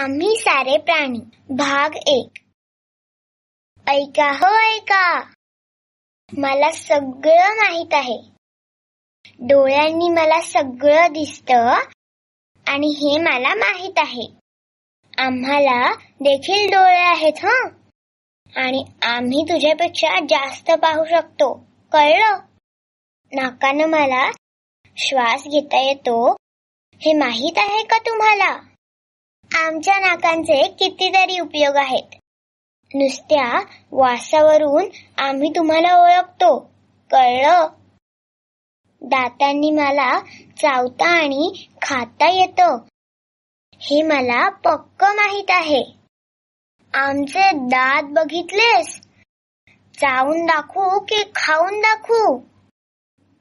आम्ही सारे प्राणी भाग 1. ऐका हो ऐका, मला सगळं माहित आहे. डोळ्यांनी मला सगळं दिसतं आणि हे मला माहित आहे. आम्हाला देखील डोळे आहेत हं, आणि आम्ही तुझ्यापेक्षा जास्त पाहू शकतो, कळलं? नाकानं मला श्वास घेता येतो हे माहित आहे का तुम्हाला? आमच्या नाकांचे कितीतरी उपयोग आहेत. नुसत्या वासावरून आम्ही तुम्हाला ओळखतो, कळलं? दातांनी मला चावता आणि खाता येतं हे मला पक्क माहित आहे. आमचे दात बघितलेस? चावून दाखवू की खाऊन दाखवू?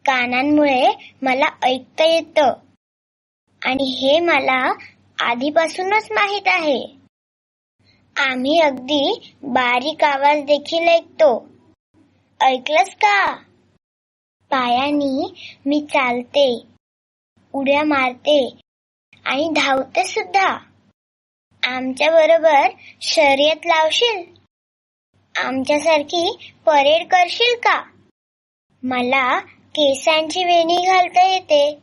कानांमुळे मला ऐकता येतं आणि हे मला आधीपासूनच माहित आहे. आम्ही अगदी बारीक आवाज देखील ऐकतो. ऐकलंस का? पायांनी मी चालते, उड्या मारते आणि धावते सुद्धा. आमच्या बरोबर शर्यत लावशील? आमच्यासारखी परेड करशील का? मला केसांची वेणी घालता येते,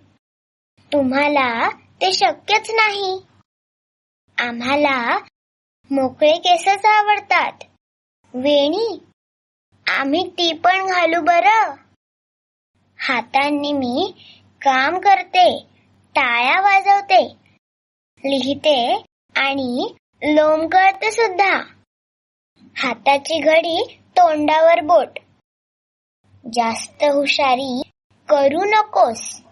तुम्हाला ते शक्यच नाही. आम्हाला मोकळे केसच आवडतात. वेणी आम्ही ती पण घालू बरं. हातांनी मी काम करते, टाळ्या वाजवते, लिहिते आणि लोंबकळते सुद्धा. हाताची घडी तोंडावर बोट. जास्त हुशारी करू नकोस.